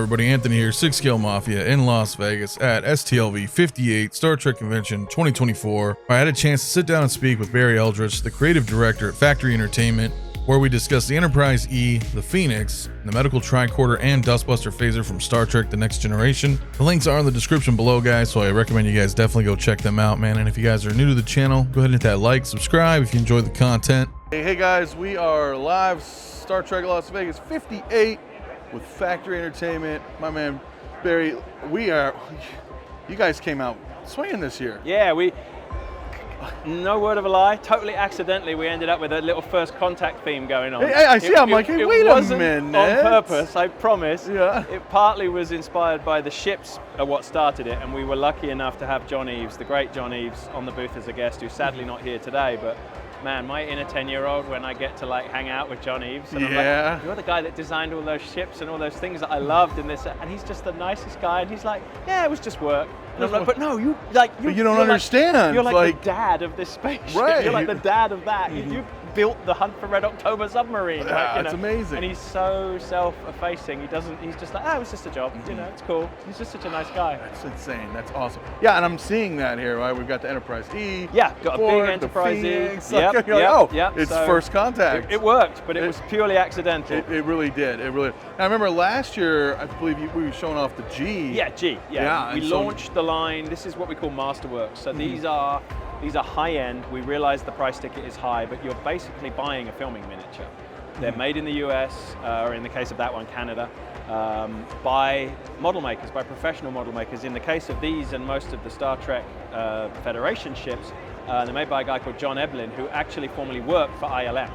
everybody? Anthony here, 6skill-Mafia in Las Vegas at STLV58 Star Trek Convention 2024. I had a chance to sit down and speak with Barry Eldridge, the creative director at Factory Entertainment, where we discussed the Enterprise E, the Phoenix, the medical tricorder, and Dustbuster phaser from Star Trek The Next Generation. The links are in the description below, guys, so I recommend you guys definitely go check them out, man. And if you guys are new to the channel, go ahead and hit that like, subscribe if you enjoyed the content. Hey guys, we are live Star Trek Las Vegas 58 with Factory Entertainment. My man Barry, you guys came out swinging this year. Yeah, no word of a lie, totally accidentally we ended up with a little first contact theme going on. Hey, I see, I'm like, hey, wait a minute. On purpose, I promise. Yeah. It partly was inspired by the ships are what started it, and we were lucky enough to have John Eves, the great John Eves, on the booth as a guest, who's sadly not here today, but man, my inner 10-year-old, when I get to like hang out with John Eves, and I'm like, you're the guy that designed all those ships and all those things that I loved in this, and he's just the nicest guy, and he's like, yeah, it was just work. And I'm like, but no, you don't understand. You're like the dad of this spaceship. Right. You're like the dad of that. You built the Hunt for Red October submarine. Yeah, it's amazing. And he's so self-effacing. He's just like, it was just a job. You know, it's cool. He's just such a nice guy. That's insane. That's awesome. Yeah, and I'm seeing that here, right? We've got the Enterprise E. Yeah, got a big Enterprise E. It's first contact. It worked, but it was purely accidental. It really did. It really. I remember last year, I believe we were showing off the G. Yeah, G. Yeah. We launched the line. This is what we call Masterworks. So these are high-end. We realize the price ticket is high, but you're basically buying a filming miniature. They're made in the US, or in the case of that one, Canada, by model makers, by professional model makers. In the case of these and most of the Star Trek Federation ships, they're made by a guy called John Eblin, who actually formerly worked for ILM.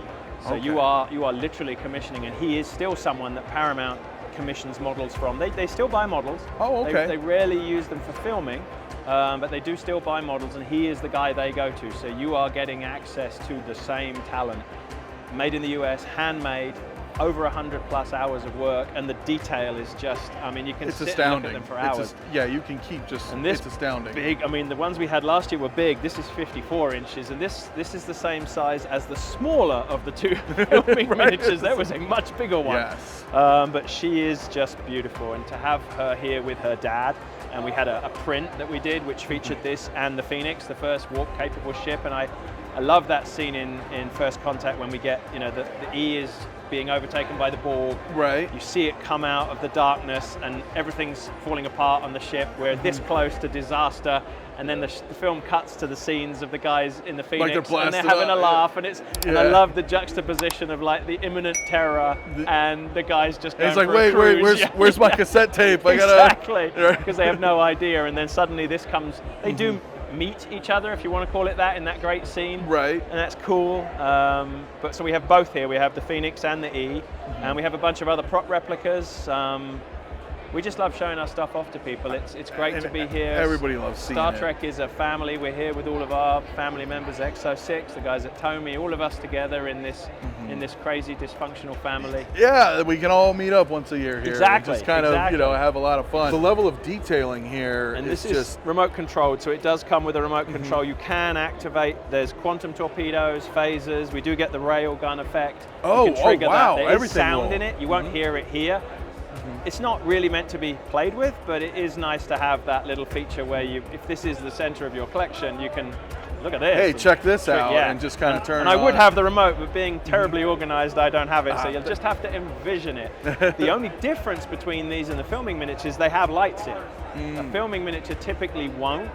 So you are literally commissioning, and he is still someone that Paramount commissions models from. They still buy models. Oh, okay. They rarely use them for filming, but they do still buy models, and he is the guy they go to. So you are getting access to the same talent. Made in the US, handmade, over 100+ hours of work, and the detail is just, I mean, you can sit and look at them for hours. You can keep just, and it's astounding. Big, I mean, the ones we had last year were big. This is 54 inches, and this is the same size as the smaller of the two filming miniatures. There was a much bigger one. Yes. But she is just beautiful, and to have her here with her dad, and we had a print that we did which featured this and the Phoenix, the first warp-capable ship, and I love that scene in First Contact when we get, the E is being overtaken by the Borg. Right. You see it come out of the darkness and everything's falling apart on the ship. We're this close to disaster, and then the film cuts to the scenes of the guys in the Phoenix, and they're having a laugh, and and I love the juxtaposition of like the imminent terror and the guys just going it's like, for a cruise. where's my cassette tape? I gotta exactly, because they have no idea, and then suddenly this comes. They do meet each other, if you want to call it that, in that great scene. Right. And that's cool. But so we have both here. We have the Phoenix and the E, and we have a bunch of other prop replicas. We just love showing our stuff off to people. It's great to be here. Everybody loves seeing Star Trek is a family. We're here with all of our family members, XO6, the guys at Tomy, all of us together in this crazy dysfunctional family. Yeah, we can all meet up once a year here. Exactly. And just kind of, have a lot of fun. The level of detailing here and is this is remote controlled, so it does come with a remote control. You can activate, there's quantum torpedoes, phasers, we do get the railgun effect. You can trigger wow. that. There is sound in it, you won't hear it here. It's not really meant to be played with, but it is nice to have that little feature where if this is the center of your collection, you can look at this. Hey, check this out, and just kind of turn it on. And I would have the remote, but being terribly organized, I don't have it, so you'll just have to envision it. The only difference between these and the filming miniatures, they have lights in. A filming miniature typically won't,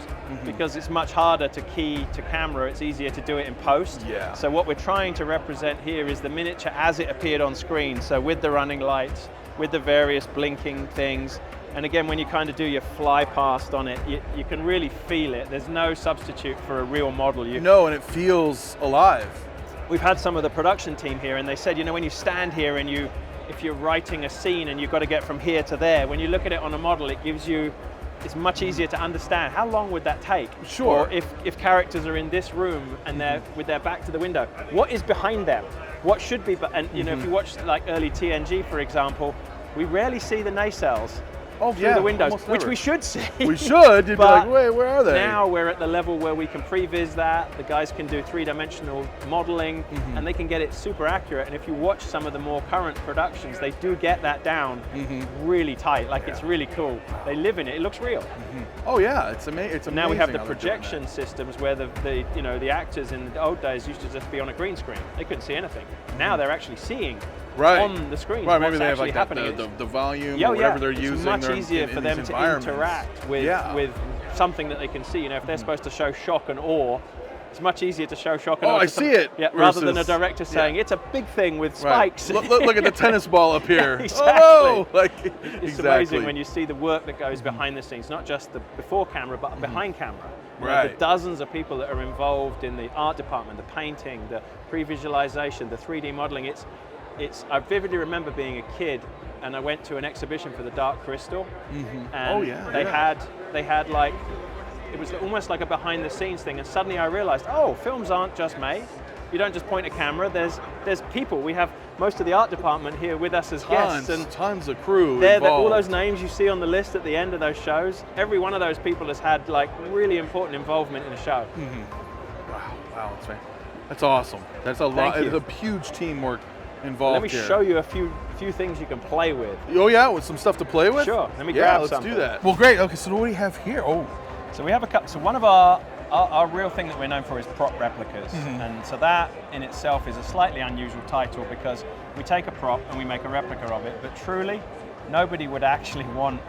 because it's much harder to key to camera. It's easier to do it in post. Yeah. So what we're trying to represent here is the miniature as it appeared on screen, so with the running lights, with the various blinking things. And again, when you kind of do your fly past on it, you can really feel it. There's no substitute for a real model. No, and it feels alive. We've had some of the production team here, and they said, when you stand here and if you're writing a scene and you've got to get from here to there, when you look at it on a model, it's much easier to understand. How long would that take? Sure. Or if characters are in this room and they're with their back to the window, what is behind them? What should be, and if you watch like early TNG, for example, we rarely see the nacelles. through the windows, which we should see. We should. You'd be like, wait, where are they? Now we're at the level where we can previs that. The guys can do three-dimensional modeling, and they can get it super accurate. And if you watch some of the more current productions, they do get that down really tight. Like it's really cool. They live in it. It looks real. Oh yeah, it's amazing. Now we have the projection systems where the actors in the old days used to just be on a green screen. They couldn't see anything. Now they're actually seeing on the screen. Right, maybe they have like the volume or whatever they're using. It's much easier for them to interact with something that they can see. You know, if they're supposed to show shock and awe, it's much easier to show shock and awe. I see it. Yeah, rather than a director saying it's a big thing with spikes. Look at the tennis ball up here. Exactly. Oh no! It's amazing when you see the work that goes behind the scenes, not just the before camera, but behind camera. Right. The dozens of people that are involved in the art department, the painting, the pre-visualization, the 3D modeling. I vividly remember being a kid, and I went to an exhibition for the Dark Crystal, and they had like, it was almost like a behind the scenes thing, and suddenly I realized, oh, films aren't just made. You don't just point a camera, there's people. We have most of the art department here with us as guests. And tons of crew all those names you see on the list at the end of those shows, every one of those people has had like really important involvement in a show. Wow, that's awesome. That's a lot. It's a huge teamwork involved. Let me show you a few things you can play with. Oh yeah, with some stuff to play with? Sure, let me grab let's something. do that. Well, great. Okay, so what do we have here? Oh. So we have a couple. So one of our real thing that we're known for is prop replicas, and so that in itself is a slightly unusual title because we take a prop and we make a replica of it, but truly, nobody would actually want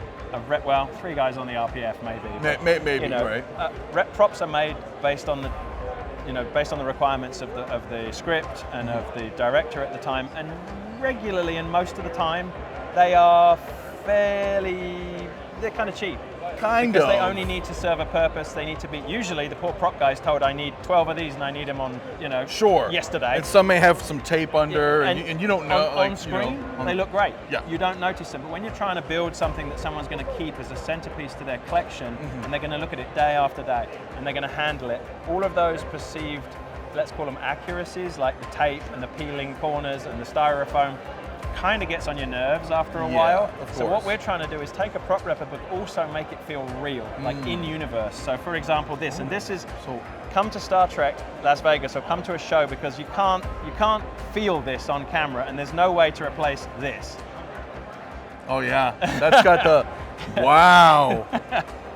well, 3 guys on the RPF maybe. Maybe, you know, right. Props are made based on the requirements of the script and of the director at the time, and regularly and most of the time, they're kind of cheap. Because they only need to serve a purpose. They need to be, usually the poor prop guy's told, I need 12 of these and I need them on, yesterday. And some may have some tape under and you don't know. On screen, they look great. Yeah. You don't notice them. But when you're trying to build something that someone's going to keep as a centerpiece to their collection, and they're going to look at it day after day, and they're going to handle it, all of those perceived, let's call them accuracies, like the tape and the peeling corners and the styrofoam, kind of gets on your nerves after a while. So what we're trying to do is take a prop replica but also make it feel real, like in universe. So for example this, and this is, come to Star Trek Las Vegas or come to a show because you can't feel this on camera, and there's no way to replace this. Oh yeah, that's got the, wow.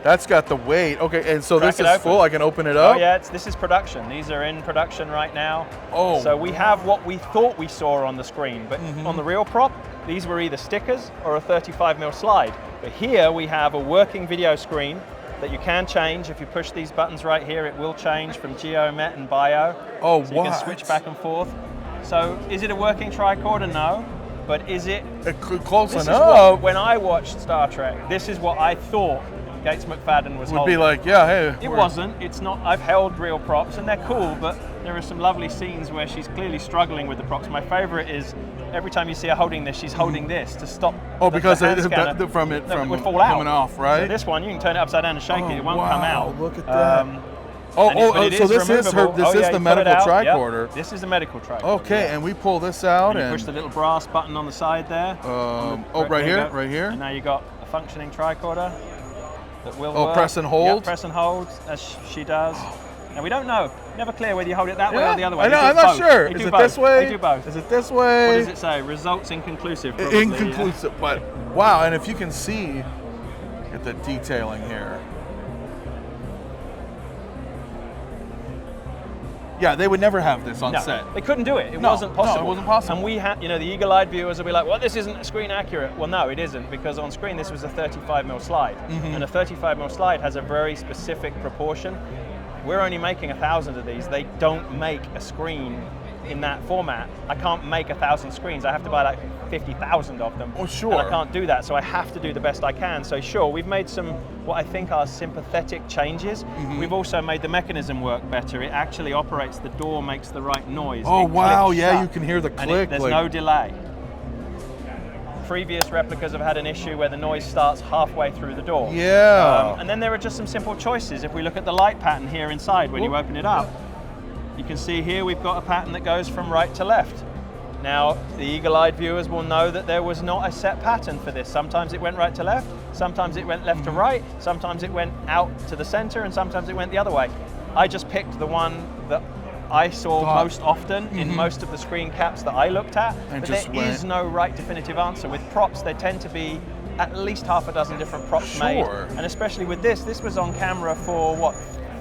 That's got the weight. Okay, and so this is full. I can open it up? Oh yeah, this is production. These are in production right now. Oh. So we have what we thought we saw on the screen, but on the real prop, these were either stickers or a 35mm slide. But here we have a working video screen that you can change. If you push these buttons right here, it will change from Geo, Met, and Bio. Oh, so you can switch back and forth. So is it a working tricorder? No. But is it? Close enough. When I watched Star Trek, this is what I thought 𝗣𝗘𝗥𝗖𝗙 was would be like, yeah, hey. It wasn't. It's not. I've held real props and they're cool, but there are some lovely scenes where she's clearly struggling with the props. My favorite is every time you see her holding this, she's holding this to stop. Because the hand scanner. it would fall out. Coming off, right? So this one, you can turn it upside down and shake it. It won't come out. Look at that. So this is the medical tricorder. Yep. This is the medical tricorder. Okay, and we pull this out and you push the little brass button on the side there. Right here. And now you got a functioning tricorder that will work. Press and hold. Yep, press and hold as she does. Now we don't know. Never clear whether you hold it that way or the other way. I know. I'm not sure. Is it this way? They do both. Is it this way? What does it say? Results inconclusive. Probably, inconclusive, but wow! And if you can see, get the detailing here. Yeah, they would never have this on set. They couldn't do it. It wasn't possible. No, it wasn't possible. And we had, the eagle-eyed viewers will be like, well, this isn't screen accurate. Well, no, it isn't, because on screen this was a 35mm slide. And a 35mm slide has a very specific proportion. We're only making 1,000 of these. They don't make a screen in that format. I can't make 1,000 screens. I have to buy like 50,000 of them. Oh, sure. And I can't do that, so I have to do the best I can. So sure, we've made some, what I think are sympathetic changes. We've also made the mechanism work better. It actually operates, the door makes the right noise. Oh, wow, yeah, you can hear the click. There's no delay. Previous replicas have had an issue where the noise starts halfway through the door. Yeah. And then there are just some simple choices. If we look at the light pattern here inside when you open it up, you can see here we've got a pattern that goes from right to left. Now, the eagle-eyed viewers will know that there was not a set pattern for this. Sometimes it went right to left, sometimes it went left to right, sometimes it went out to the center, and sometimes it went the other way. I just picked the one that I saw most often in most of the screen caps that I looked at, but there is no right definitive answer. With props, there tend to be at least half a dozen different props made, and especially with this was on camera for what,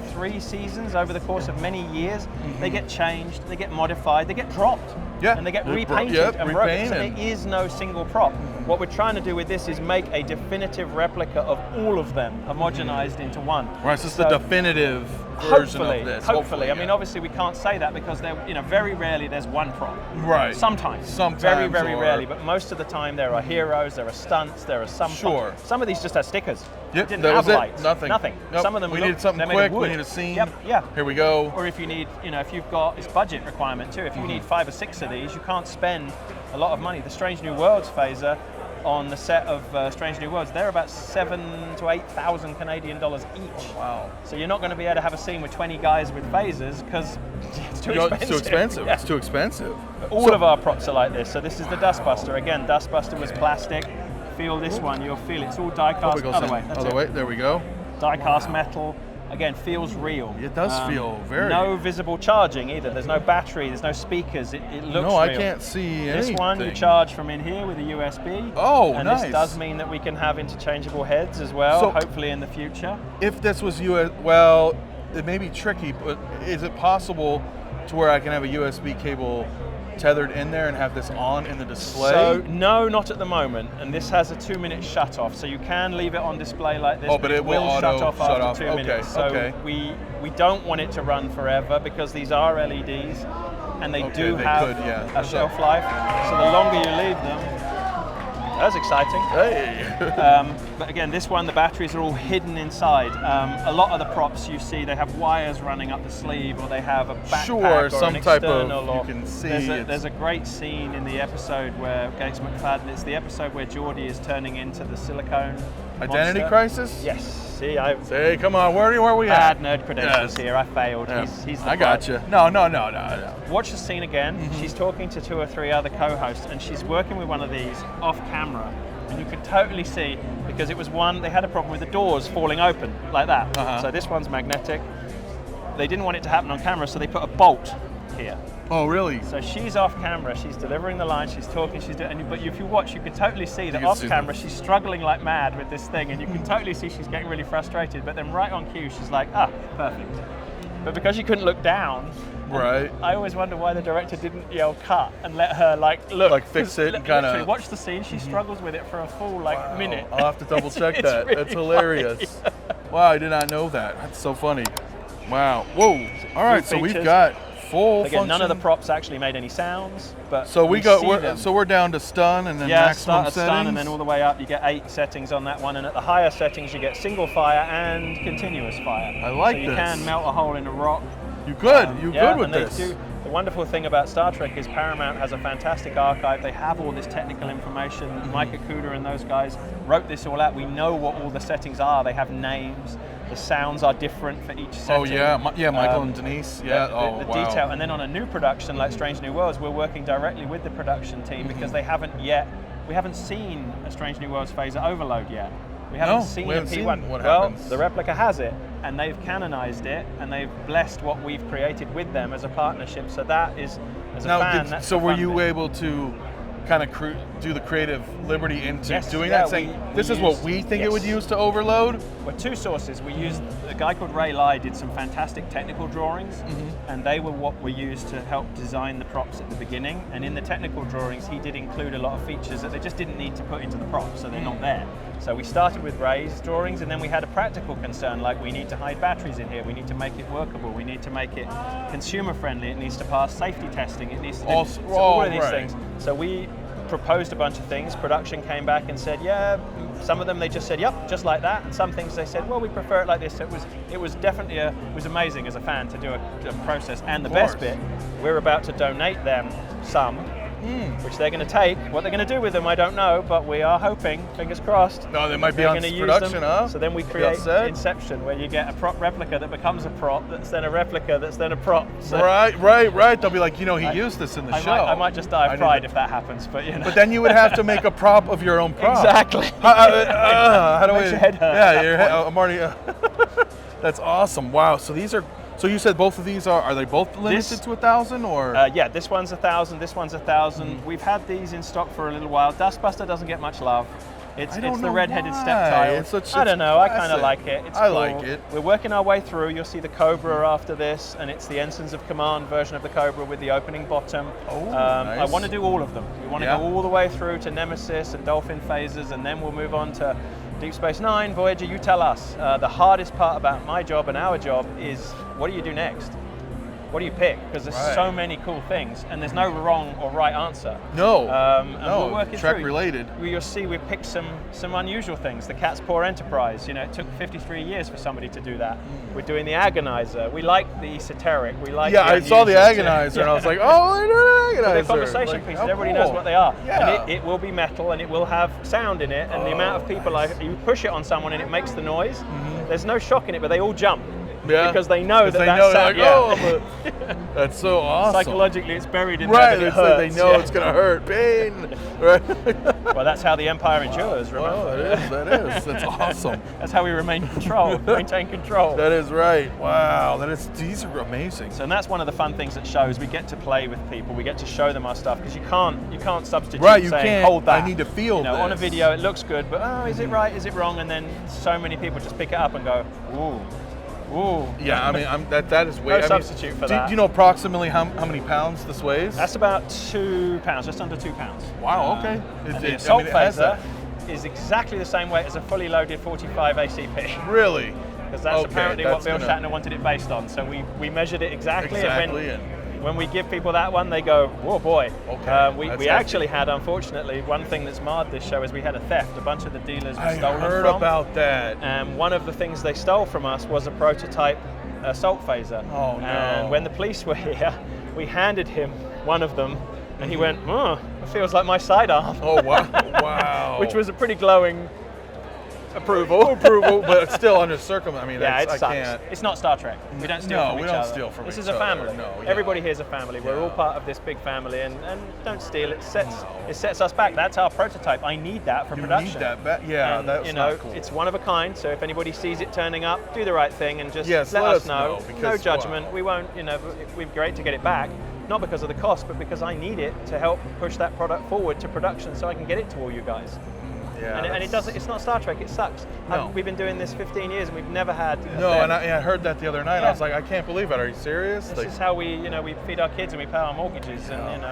3 seasons over the course of many years. They get changed, they get modified, they get dropped, and they get repainted and broken. So there is no single prop. What we're trying to do with this is make a definitive replica of all of them, homogenized into one. Right, so it's the definitive version of this. Hopefully. I mean, obviously we can't say that because there, very rarely there's one prop. Right. Sometimes. Very, very rarely. But most of the time there are heroes, there are stunts, there are some. Sure. Some of these just have stickers. Yep. Didn't that have was lights. it. Nothing. Nope. Some of them we needed something quick. We need a scene. Yep. Yeah. Here we go. Or if you need, if you've got this budget requirement too. If you need 5 or 6 of these, you can't spend a lot of money. The Strange New Worlds phaser on the set of Strange New Worlds, they're about 7,000 to 8,000 Canadian dollars each. Oh, wow. So you're not going to be able to have a scene with 20 guys with phasers because it's too expensive. It's too expensive. Yeah. It's too expensive. All of our props are like this. So this is the Dustbuster. Again, Dustbuster was plastic. Feel this one, you'll feel it's all die-cast. Other way. Other way. There we go. Die-cast metal. Again, feels real. It does feel very. No visible charging either. There's no battery, there's no speakers. It looks real. No, I can't see anything. This one you charge from in here with a USB. Oh, and nice. this does mean that we can have interchangeable heads as well, So, hopefully in the future. If this was well, it may be tricky, but is it possible to where I can have a USB cable tethered in there and have this on in the display? So, no, not at the moment. And this has a 2-minute shut off, so you can leave it on display like this. Oh, but it will shut off after 2 Okay, minutes. So we don't want it to run forever because these are LEDs and they do have a shelf life. So the longer you leave them, that's exciting. Hey. But again, this one, the batteries are all hidden inside. A lot of the props you see, they have wires running up the sleeve, or they have a backpack or some an type external. of, you can see. There's a great scene in the episode where 𝗣𝗘𝗥𝗢𝗢, it's the episode where Geordi is turning into the silicone Identity monster. Crisis? Yes. See, Say, come on, where are we at? Bad nerd credentials here. I failed. Yeah. He's the I got you. No. Watch the scene again. She's talking to 2 or 3 other co-hosts, and she's working with one of these off camera. And you could totally see, because it was one, they had a problem with the doors falling open like that. So this one's magnetic. They didn't want it to happen on camera, so they put a bolt here. Oh, really? So she's off camera, she's delivering the line, she's talking, but if you watch, you can totally see that off camera, she's struggling like mad with this thing, and you can totally see she's getting really frustrated, but then right on cue, she's like, perfect. But because she couldn't look down, right. I always wonder why the director didn't yell cut and let her look. Fix it and kind of watch the scene. She struggles with it for a full minute. I'll have to double check that. Really That's hilarious. Wow, I did not know that. That's so funny. Wow. Whoa. All right, so we've got full Again, function. none of the props actually made any sounds, but so we're down to stun and then maximum start at settings. stun and then all the way up. You get 8 settings on that one, and at the higher settings you get single fire and continuous fire. I like this. this. You can melt a hole in a rock. You good. You good with this. The wonderful thing about Star Trek is Paramount has a fantastic archive. They have all this technical information. Mike Okuda and those guys wrote this all out. We know what all the settings are. They have names. The sounds are different for each setting. Oh yeah, Michael and Denise. Yeah. The detail. And then on a new production like Strange New Worlds, we're working directly with the production team because we haven't seen a Strange New Worlds phaser overload yet. We haven't seen a P1. What happens. The replica has it, and they've canonized it, and they've blessed what we've created with them as a partnership. So that is, as a fan, that's so were the fun you bit. able to kind of do the creative liberty into doing yeah, that, saying this is what we think it would use to overload? Well, 2 sources. We used a guy called Ray Lai did some fantastic technical drawings, and they were what were used to help design the props at the beginning. And in the technical drawings, he did include a lot of features that they just didn't need to put into the props, so they're not there. So we started with Ray's drawings, and then we had a practical concern, like we need to hide batteries in here, we need to make it workable, we need to make it consumer friendly, it needs to pass safety testing, it needs to do all of these things. So we proposed a bunch of things. Production came back and said, yeah, some of them they just said, yep, just like that, and some things they said, well, we prefer it like this. It was definitely it was amazing as a fan to do a process. And the best bit, we're about to donate them some which they're going to take. What they're going to do with them, I don't know, but we are hoping, fingers crossed. No, they might be on production, huh? So then we create Inception, where you get a prop replica that becomes a prop, that's then a replica, that's then a prop. So right. They'll be like, you know, he used this in the show. I might just die of pride if that happens, but you know. But then you would have to make a prop of your own prop. Exactly. How do Makes your head hurt. Yeah, your head. I'm already. That's awesome. Wow. So these are. So you said both of these are they both limited to 1,000 or? Yeah, this one's 1,000. This one's 1,000. We've had these in stock for a little while. Dustbuster doesn't get much love. It's the red-headed step I don't know. I kind of like it. It's cool. like it. We're working our way through. You'll see the Cobra after this, and it's the Ensigns of Command version of the Cobra with the opening bottom. Nice. I want to do all of them. We want to go all the way through to Nemesis and Dolphin phases, and then we'll move on to Deep Space Nine, Voyager. You tell us. The hardest part about my job and our job is, what do you do next? What do you pick? Because there's so many cool things, and there's no wrong or right answer. No, we're working Trek through. related. You'll see we picked some unusual things. The Cat's Paw Enterprise, you know, it took 53 years for somebody to do that. We're doing the Agonizer. We like the esoteric. We like I saw the Agonizer and I was like, oh, they're doing an Agonizer. They're conversation pieces. Everybody knows what they are. Yeah. And it will be metal and it will have sound in it. And the amount of people, you push it on someone and it makes the noise. There's no shock in it, but they all jump. Because they know that's sound. That's so awesome. Psychologically, it's buried in there. Right, it hurts. They know it's going to hurt. Pain. Right. Well, that's how the Empire endures, remember? Oh, that is. That's awesome. That's how we maintain control. That is right. Wow. These are amazing. So, and that's one of the fun things at shows. We get to play with people. We get to show them our stuff, because you can't substitute saying, hold that. I need to feel this. On a video, it looks good, but is it right? Is it wrong? And then so many people just pick it up and go, ooh. Ooh. Yeah, I mean, that is way. No substitute for that. Do you know approximately how many pounds this weighs? That's about 2 pounds, just under 2 pounds. Wow. Okay. The assault phaser is exactly the same weight as a fully loaded 45 ACP. Really? Because that's apparently what Bill Shatner wanted it based on. So we measured it exactly. And when we give people that one, they go, "Whoa, boy!" Okay. We actually had, unfortunately, one thing that's marred this show is we had a theft. A bunch of the dealers were stolen from. I heard about that. And one of the things they stole from us was a prototype assault phaser. Oh no! And when the police were here, we handed him one of them, and he went, "Oh, it feels like my sidearm." Oh wow! Wow! Which was a pretty glowing approval, but it's still under circumstances. I mean, yeah, I can't. It's not Star Trek. We don't steal from each other. No, we don't steal from this each is other. A family. No, Everybody here is a family. We're all part of this big family, and don't steal. It sets us back. That's our prototype. I need that for production. You need that. Yeah, that's not cool. It's one of a kind. So if anybody sees it turning up, do the right thing and just let us know. No judgment. We won't. We're great to get it back. Not because of the cost, but because I need it to help push that product forward to production, so I can get it to all you guys. Yeah, and it doesn't. It's not Star Trek. It sucks. No. We've been doing this 15 years and we've never had. And I heard that the other night. I was like, I can't believe it. Are you serious? This is how we feed our kids and we pay our mortgages, and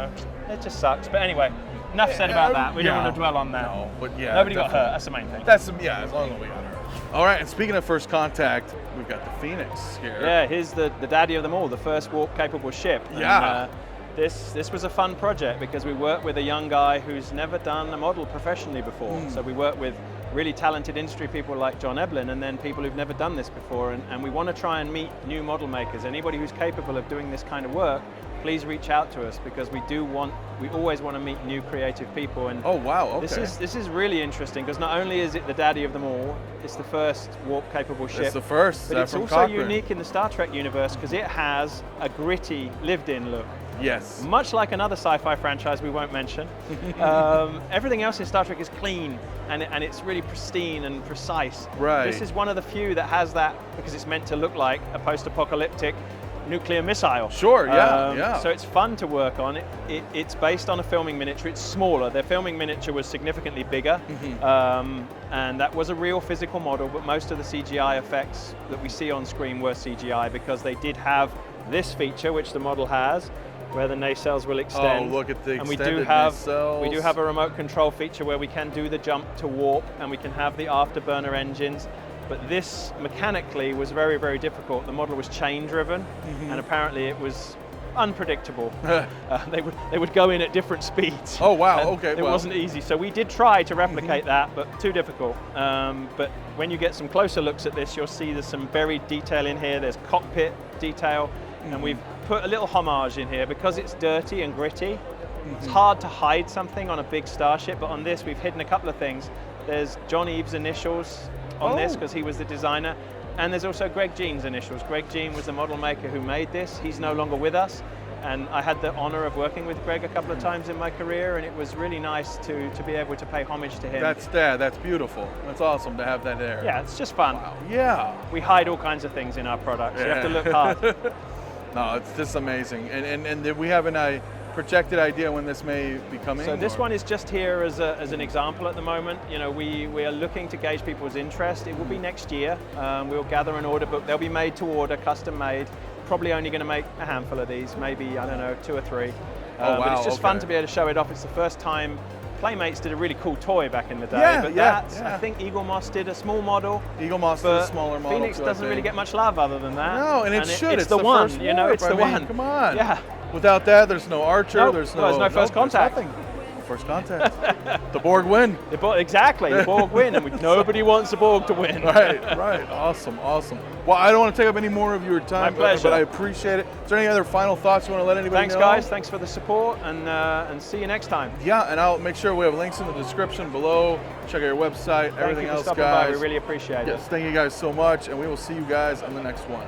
it just sucks. But anyway, enough said about that. We don't want to dwell on that. No, but nobody got hurt. That's the main thing. As long as we got hurt. All right. And speaking of first contact, we've got the Phoenix here. Yeah, here's the daddy of them all, the first warp-capable ship. Yeah. And, this was a fun project because we worked with a young guy who's never done a model professionally before. So we worked with really talented industry people like John Eblin, and then people who've never done this before. And we want to try and meet new model makers. Anybody who's capable of doing this kind of work, please reach out to us, because we always want to meet new creative people. And oh wow, okay. This is really interesting, because not only is it the daddy of them all, it's the first warp-capable ship. It's the first, but it's also unique in the Star Trek universe because it has a gritty, lived-in look. Yes. Much like another sci-fi franchise we won't mention. Everything else in Star Trek is clean and it's really pristine and precise. Right. This is one of the few that has that because it's meant to look like a post-apocalyptic nuclear missile. Sure, yeah. So it's fun to work on. It's based on a filming miniature. It's smaller. Their filming miniature was significantly bigger, and that was a real physical model, but most of the CGI effects that we see on screen were CGI because they did have this feature, which the model has, where the nacelles will extend. Oh, look at the extended nacelles. We do have a remote control feature where we can do the jump to warp, and we can have the afterburner engines. But this mechanically was very, very difficult. The model was chain driven, and apparently it was unpredictable. They would go in at different speeds. Oh wow, okay. It wasn't easy. So we did try to replicate that, but too difficult. But when you get some closer looks at this, you'll see there's some buried detail in here. There's cockpit detail, and we've put a little homage in here because it's dirty and gritty. It's hard to hide something on a big starship, but on this we've hidden a couple of things. There's John Eaves' initials on this because he was the designer, and there's also Greg Jean's initials. Greg Jean was the model maker who made this. He's no longer with us, and I had the honor of working with Greg a couple of times in my career, and it was really nice to be able to pay homage to him. That's beautiful. That's awesome to have that there. Yeah, it's just fun. Wow. Yeah. We hide all kinds of things in our products. You have to look hard. No, it's just amazing. And we have a projected idea when this may be coming? So this one is just here as an example at the moment. You know, we are looking to gauge people's interest. It will be next year. We'll gather an order book. They'll be made to order, custom made. Probably only going to make a handful of these, maybe, I don't know, 2 or 3. But it's just fun to be able to show it off. It's the first time Playmates did a really cool toy back in the day. I think Eagle Moss did a small model. Eagle Moss did a smaller model. Phoenix doesn't really get much love other than that. No, and it should. It's the one, first you know, it's the one. Come on. Yeah. Without that, there's no Archer, there's no first contact. There's nothing. First contact. The Borg win. Exactly, the Borg win, and nobody wants the Borg to win. Right. Awesome. Well, I don't want to take up any more of your time, My pleasure. but I appreciate it. Is there any other final thoughts you want to let anybody know? Thanks, guys. Thanks for the support, and see you next time. Yeah, and I'll make sure we have links in the description below. Check out your website, everything else, guys. We really appreciate it. Yes, thank you guys so much, and we will see you guys on the next one.